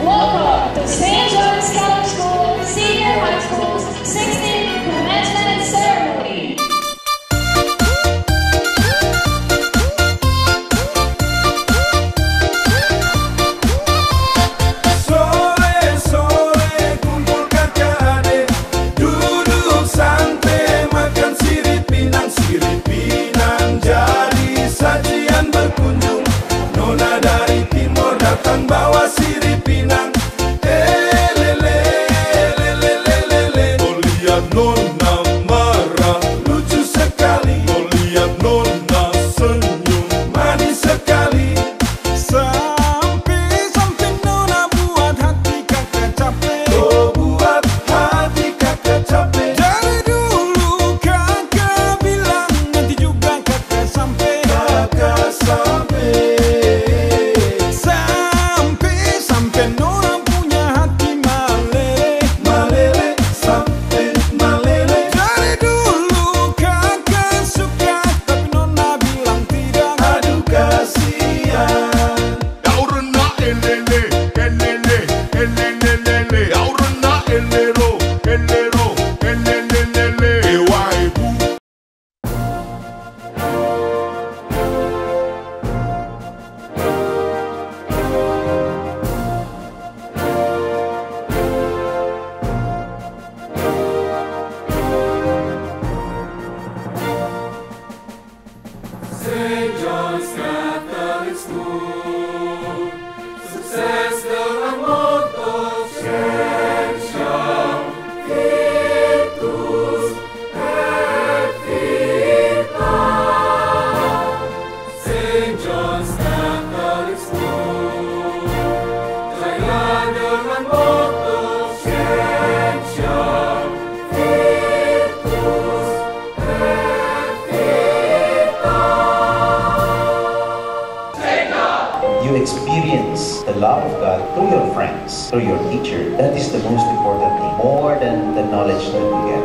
Welcome to St. John's Catholic School Senior High School's 16th Commencement Ceremony. Sore-sore kumpul kakak adik, duduk santai makan sirip pinang jadi sajian berkunjung. Nona dari timur datang bawa sirip pinang. Oh lihat nona marah, lucu sekali. Oh lihat nona senyum, manis sekali. Sampai nona buat hati kakak capek. Oh buat hati kakak capek. Dari dulu kakak bilang nanti juga kakak sampai. Kakak sampai. Sampai nona punya hati malele. Malele sampai malele. Dari dulu kakak suka tapi nona bilang tidak. Aduh kasihan. Yaurna elele, elele, elelelele. Yaurna elero, elero, elelelele. Ewa ibu. St. John's Catholic School, sukses dengan moto Scientia Virtus et Vita. St. John's Catholic School, jaya dengan moto Scientia Virtus et Vita. You experience the love of God through your friends, through your teacher. That is the most important thing, more than the knowledge that you get.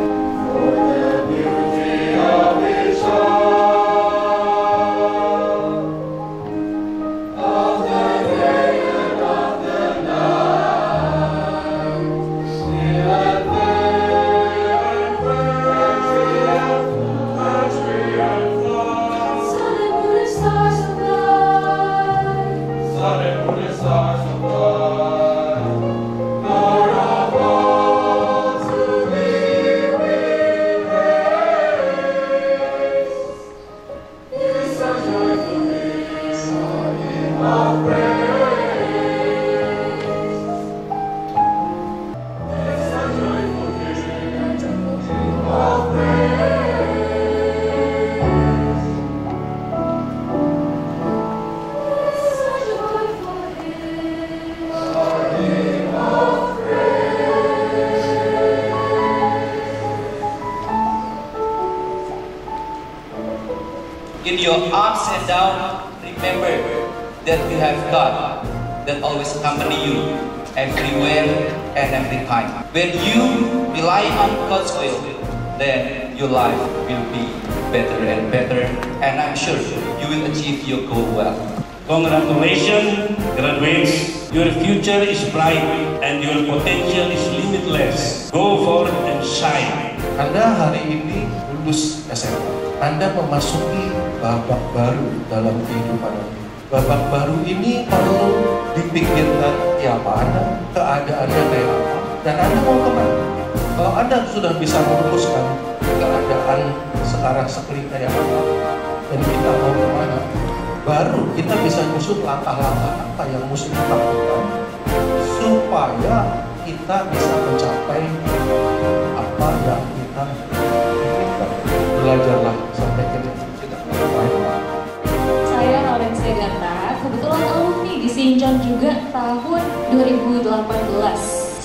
In your ups and downs, remember that you have God that always accompany you everywhere and every time. When you rely on God's will, then your life will be better and better, and I'm sure you will achieve your goal well. Congratulations, graduates. Your future is bright and your potential is limitless. Go forth and shine. Anda hari ini lulus SMA. Anda memasuki babak baru dalam kehidupan Anda. Babak baru ini perlu dipikirkan ya mana keadaannya kayak apa dan Anda mau kemana. Kalau Anda sudah bisa merumuskan keadaan sekarang seperti kayak apa dan kita mau kemana, baru kita bisa nyusun langkah-langkah apa yang mesti kita lakukan supaya kita bisa mencapai apa yang kita inginkan. Belajarlah sampai ke kita. Saya Laurencia Gata, kebetulan alumni di St. John juga tahun 2018.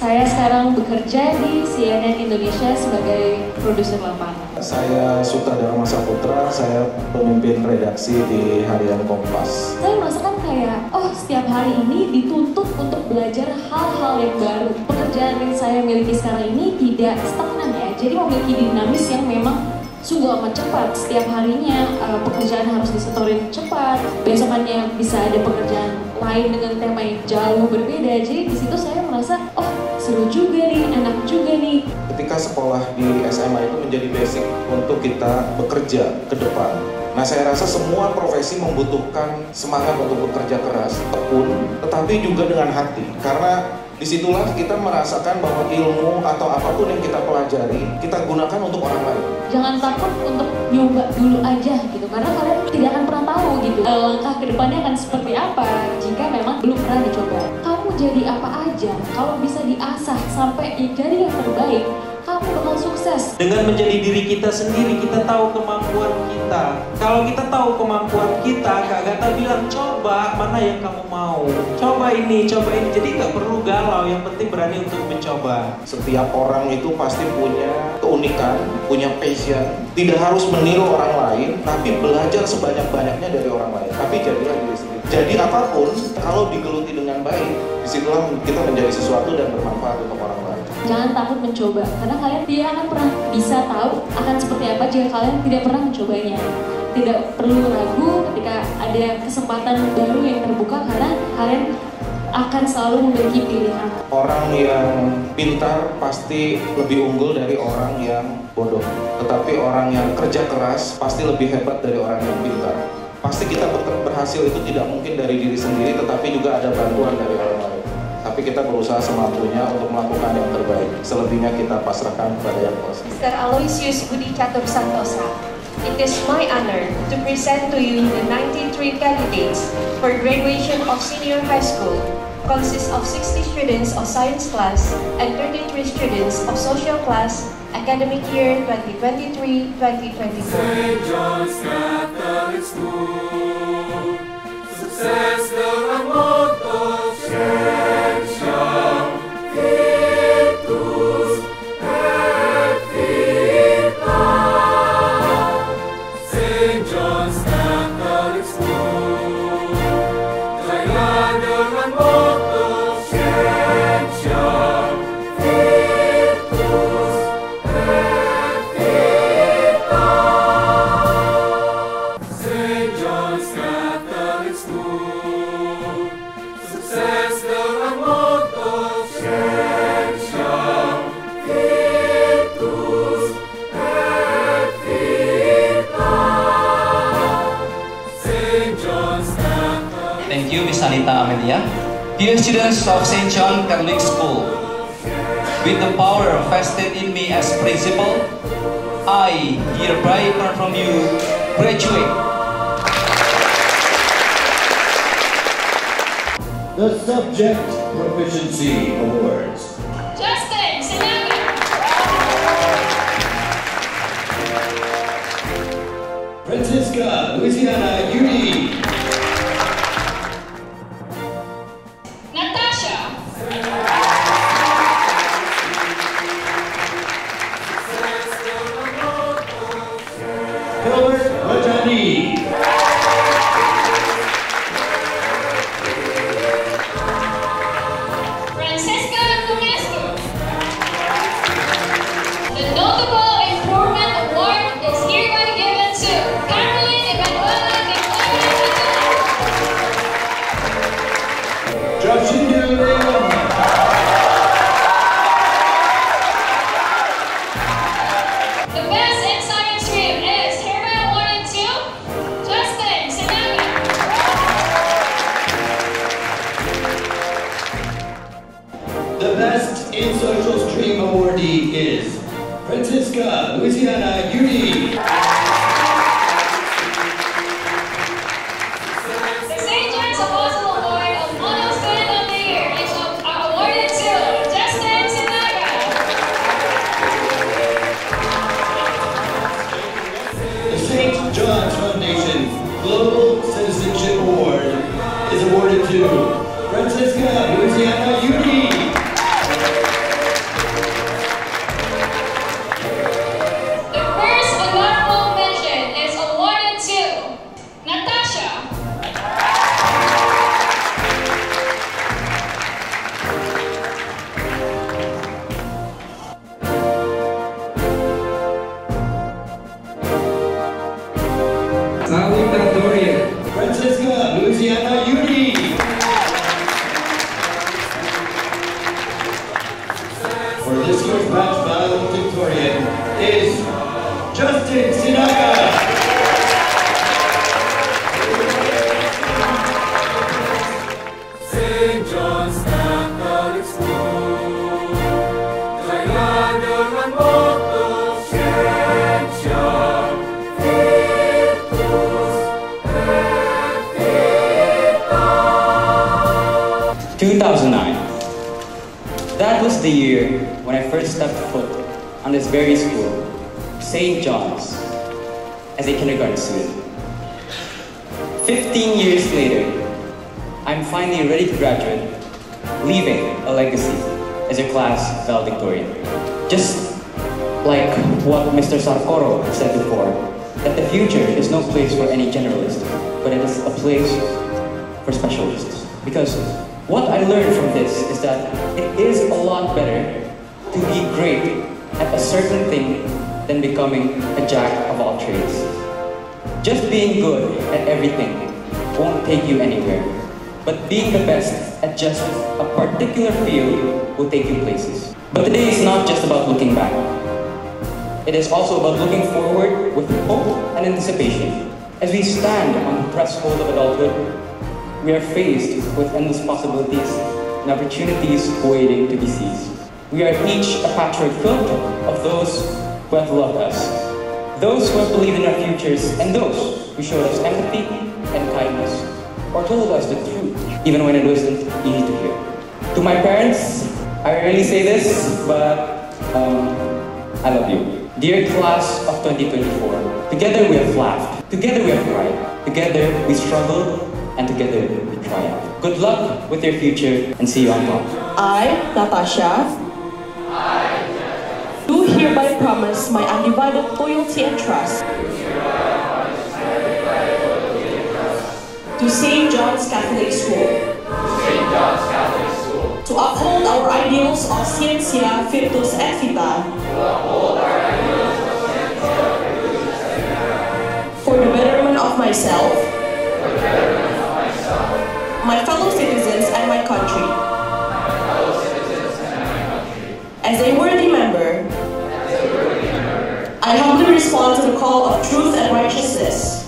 Saya sekarang bekerja di CNN Indonesia sebagai produser lapangan. Saya Sutradara Saputra, saya pemimpin redaksi di Harian Kompas. Saya merasakan kayak, oh setiap hari ini dituntut untuk belajar hal-hal yang baru. Pekerjaan yang saya miliki sekarang ini tidak stagnan ya, Jadi memiliki dinamis yang memang sungguh amat cepat. Setiap harinya pekerjaan harus disetorin cepat. Besokannya bisa ada pekerjaan lain dengan tema yang jauh berbeda. Jadi di situ saya merasa, oh seru juga nih, enak juga nih. Ketika sekolah di SMA itu menjadi basic untuk kita bekerja ke depan. Nah, saya rasa semua profesi membutuhkan semangat untuk bekerja keras, tekun, tetapi juga dengan hati. Karena disitulah kita merasakan bahwa ilmu atau apapun yang kita pelajari, kita gunakan untuk orang lain. Jangan takut untuk nyoba dulu aja gitu, karena kalian tidak akan pernah tahu gitu langkah kedepannya akan seperti apa jika memang belum pernah dicoba. Kamu jadi apa aja, kalau bisa diasah sampai jadi yang terbaik, kamu bakal sukses. Dengan menjadi diri kita sendiri, kita tahu kemampuan kita. Kalau kita tahu kemampuan kita, Kak Gata bilang, coba mana yang kamu mau. Coba ini, coba ini. Jadi nggak perlu galau, yang penting berani untuk mencoba. Setiap orang itu pasti punya keunikan, punya passion. Tidak harus meniru orang lain, tapi belajar sebanyak-banyaknya dari orang lain. Tapi jadilah diri sendiri. Jadi apapun, kalau digeluti dengan baik, disitulah kita menjadi sesuatu dan bermanfaat untuk orang lain. Jangan takut mencoba, karena kalian tidak akan pernah bisa tahu akan seperti apa jika kalian tidak pernah mencobanya. Tidak perlu ragu ketika ada kesempatan baru yang terbuka, karena kalian akan selalu memiliki pilihan. Orang yang pintar pasti lebih unggul dari orang yang bodoh. Tetapi orang yang kerja keras pasti lebih hebat dari orang yang pintar. Pasti kita berhasil itu tidak mungkin dari diri sendiri, tetapi juga ada bantuan dari orang lain. Tapi kita berusaha semampunya untuk melakukan yang terbaik. Selebihnya kita pasrahkan kepada Yang Kuasa. Mr. Aloysius Budi Catur Santosa, it is my honor to present to you the 93 candidates for graduation of senior high school. Consists of 60 students of science class and 33 students of social class, academic year 2023-2024. St. John's Catholic School, success dengan motto Scientiam Virtus et Vita. St. John's Catholic School, kaya dengan motto Scientiam Virtus et Vita. St. John's Catholic School, success dengan motto Scientiam Virtus et Vita. St. John's Catholic. Thank you, Miss Anita Amelia. Dear students of St. John Catholic School, with the power vested in me as principal, I hereby confirm you graduate. The Subject Proficiency Awards. Justin Sinaga. Francisca Louisiana Uni. Natasha. Hilbert Rajani. Francesca Tomascu. The Notable Improvement Award is hereby given to Caroline Emanuela Victoria. Jacinda Leon. The best in science stream is hereby awarded to Justin Sinaga. The Best in Social Stream awardee is Francisca Louisiana Uni. The St. John's Apostle Award of Model Student of the Year is awarded to Justin Sinaga. The St. John's Foundation Global Citizenship Award is awarded to Francisca Louisiana Uni. The Justin Sinaga. St. John's Catholic School, kaya dengan motto Scientia Virtus et Vita. 2009. That was the year when I first stepped foot on this very school, St. John's, as a kindergarten student. 15 years later, I'm finally ready to graduate, leaving a legacy as your class valedictorian. Just like what Mr. Sarkoro said before, that the future is no place for any generalist, but it is a place for specialists. Because what I learned from this is that it is a lot better to be great at a certain thing than becoming a jack of all trades. Just being good at everything won't take you anywhere, but being the best at just a particular field will take you places. But today is not just about looking back. It is also about looking forward with hope and anticipation. As we stand on the threshold of adulthood, we are faced with endless possibilities and opportunities waiting to be seized. We are each a patchwork quilt of those who have loved us, those who have believed in our futures, and those who showed us empathy and kindness, or told us the truth, even when it wasn't easy to hear. To my parents, I rarely say this, but I love you. Dear class of 2024, together we have laughed, together we have cried, together we struggled, and together we triumph. Good luck with your future, and see you on top. I, Natasha, do hereby promise my undivided loyalty and trust to St. John's Catholic School, to uphold our ideals of Scientia Virtus et Vita, for the betterment of myself, my fellow citizens, and my country. As a worthy member, I humbly respond to the call of truth and righteousness.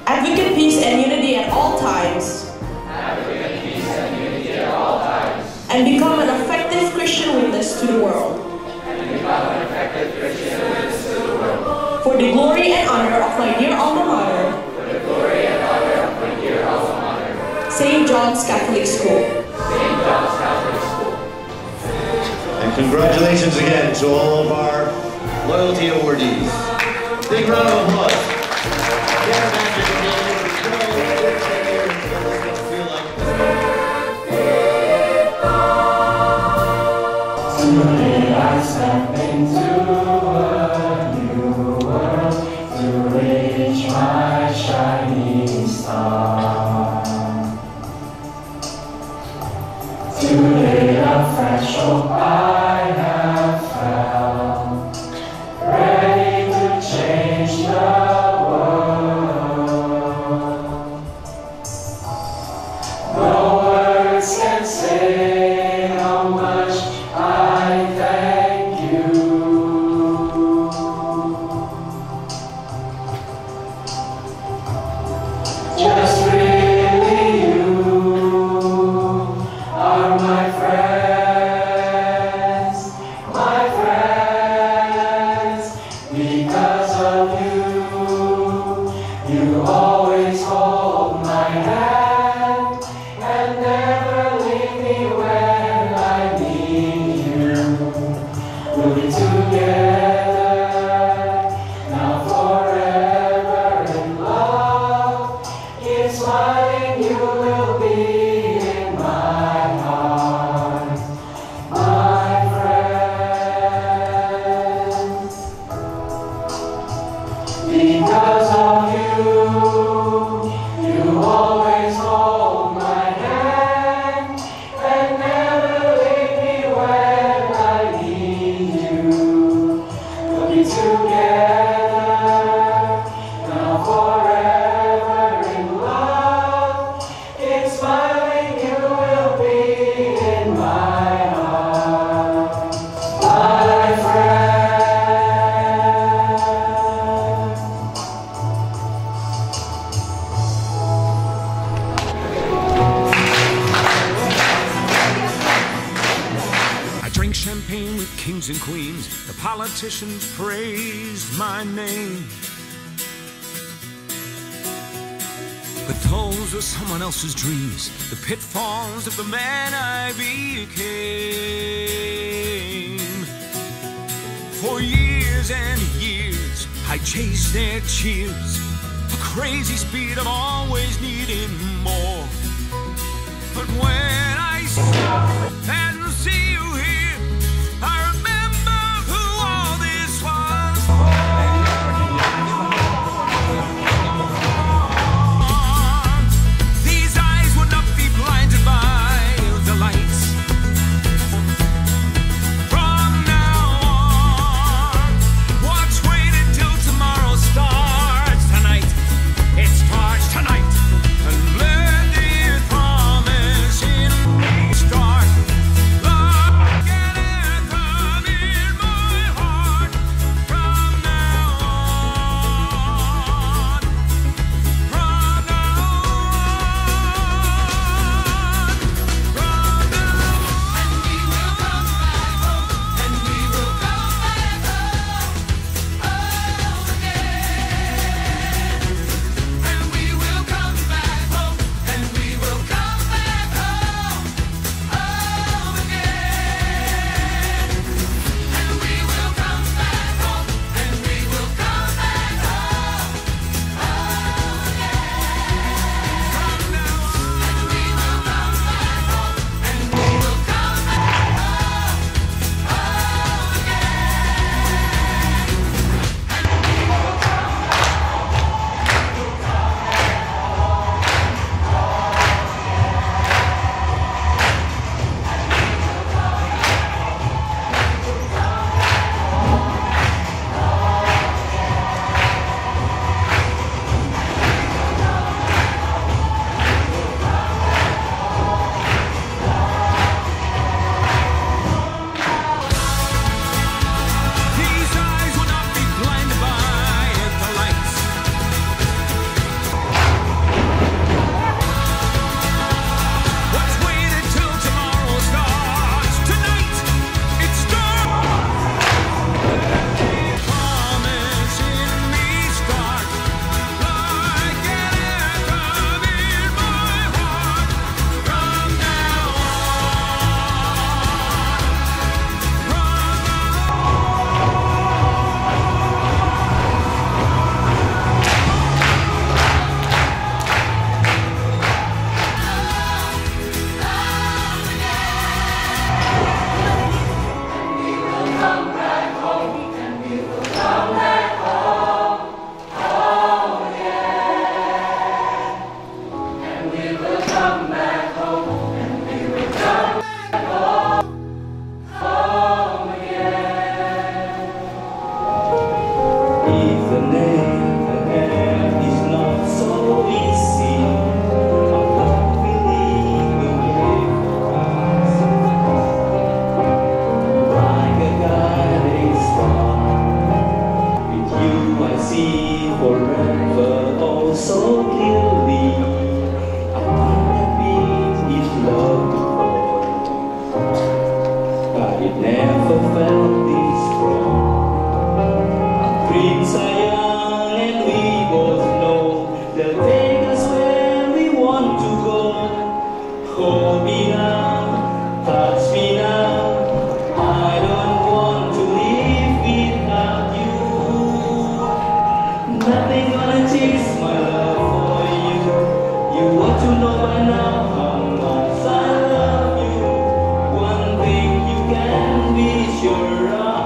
Advocate peace and unity at all times. And become an effective Christian witness to the world. For the glory and honor of my dear alma mater, St. John's Catholic School. And congratulations again to all of our loyalty awardees. Big round of applause. Today I step into a new world to reach my shining star. Today a fresh hope I have found, ready to change the world. No words can say how much I thank you. Just really you are my friends, because of you. You always hold my hand and never leave me when I need you. We'll be together now forever in love. Keep smiling, you will be in my heart, my friend. Because of you, you always hold my hand and never leave me when I need you. We'll be together now forever in love. Keep smiling, you will be in my heart, my queens, the politicians praised my name. But those were someone else's dreams, the pitfalls of the man I became. For years and years, I chased their cheers, a crazy speed of always needing more. But when I stop and see you here, I remember who all this was for. These eyes would not be blinded by the lights. From now on, watch, wait until tomorrow starts tonight. It starts tonight. And blended promise in me start. Love can come in my heart from now on. From now on. From now on. And we will come back home. And we will come back home. And we will come back home. Home again. And we will come back home. And we will come back home. Home again. From now on. And we will come back home. And we will come back home. Home These eyes will not be blinded by the lights. Let's wait until tomorrow starts tonight. It starts. Promise in me start. Like an anthem in my heart. From now Even if the air is not so easy, our love will lead the way for us. Like a guiding star, with you I see forever oh so clearly. Our heartbeat is love before, but it never felt this strong. Dreams are young and we both know they'll take us where we want to go. Hold me now, touch me now. I don't want to live without you. Nothing gonna change my love for you. You ought to know by now how much I love you. One thing you can be sure of.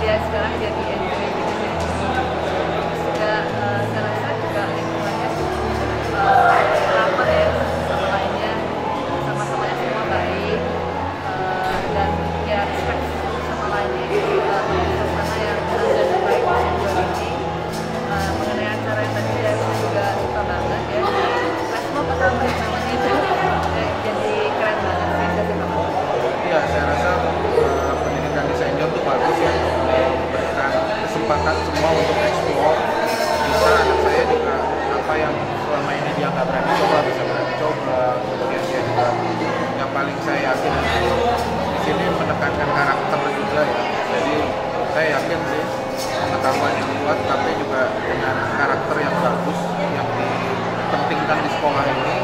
dia jadi enjoy gitu ya. Juga saya rasa juga lingkungannya ramah ya sama lainnya, sama-sama semua baik, dan ya respect sama lainnya di suasana yang dan baik dan enjoy ini. Mengenai acara yang tadi saya juga suka banget ya, Resmo pertama yang namanya itu jadi keren banget sih, jadi banget. Iya, saya rasa pendidikan di St. John tuh bagus ya, memberikan kesempatan semua untuk explore. Bisa anak saya juga apa yang selama ini dia nggak berani coba bisa berani coba. Kemudian dia juga yang paling saya yakin di sini menekankan karakter juga ya. Jadi saya yakin sih pengetahuan yang kuat tapi juga dengan karakter yang bagus yang dipentingkan di sekolah ini,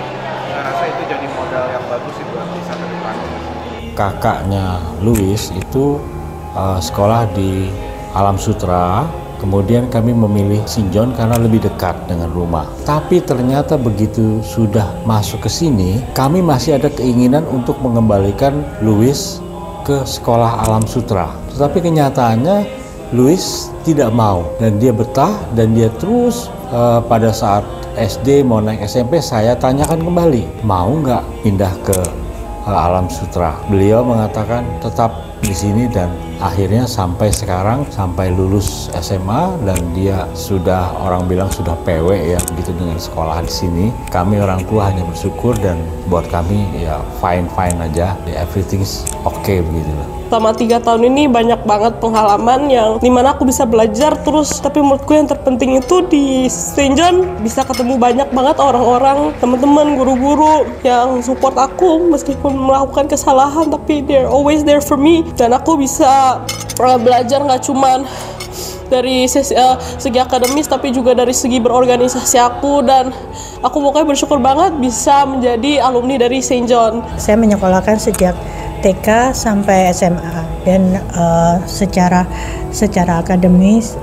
saya rasa itu jadi modal yang bagus sih buat bisa ke depan. Kakaknya Louis itu sekolah di Alam Sutra, kemudian kami memilih St. John karena lebih dekat dengan rumah. Tapi ternyata begitu sudah masuk ke sini, kami masih ada keinginan untuk mengembalikan Louis ke sekolah Alam Sutra. Tetapi kenyataannya Louis tidak mau dan dia betah dan dia terus pada saat SD mau naik SMP saya tanyakan kembali mau nggak pindah ke Alam Sutra. Beliau mengatakan tetap di sini dan akhirnya sampai sekarang sampai lulus SMA dan dia sudah orang bilang sudah PW ya begitu dengan sekolah di sini. Kami orang tua hanya bersyukur dan buat kami ya fine aja, everything's okay begitu lah. Selama 3 tahun ini banyak banget pengalaman yang dimana aku bisa belajar terus, tapi menurutku yang terpenting itu di St. John bisa ketemu banyak banget orang-orang, teman-teman, guru-guru yang support aku meskipun melakukan kesalahan, tapi they're always there for me. Dan aku bisa belajar nggak cuman dari segi akademis tapi juga dari segi berorganisasi aku, dan aku pokoknya bersyukur banget bisa menjadi alumni dari St. John. Saya menyekolahkan sejak TK sampai SMA dan secara akademis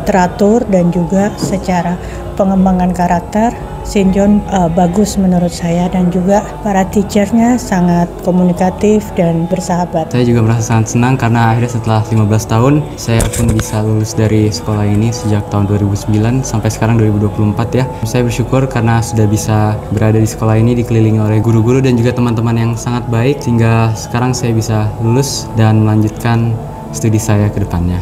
teratur dan juga secara pengembangan karakter St. John bagus menurut saya, dan juga para teachernya sangat komunikatif dan bersahabat. Saya juga merasa sangat senang karena akhirnya setelah 15 tahun saya pun bisa lulus dari sekolah ini sejak tahun 2009 sampai sekarang 2024 ya. Saya bersyukur karena sudah bisa berada di sekolah ini dikelilingi oleh guru-guru dan juga teman-teman yang sangat baik sehingga sekarang saya bisa lulus dan melanjutkan studi saya ke depannya.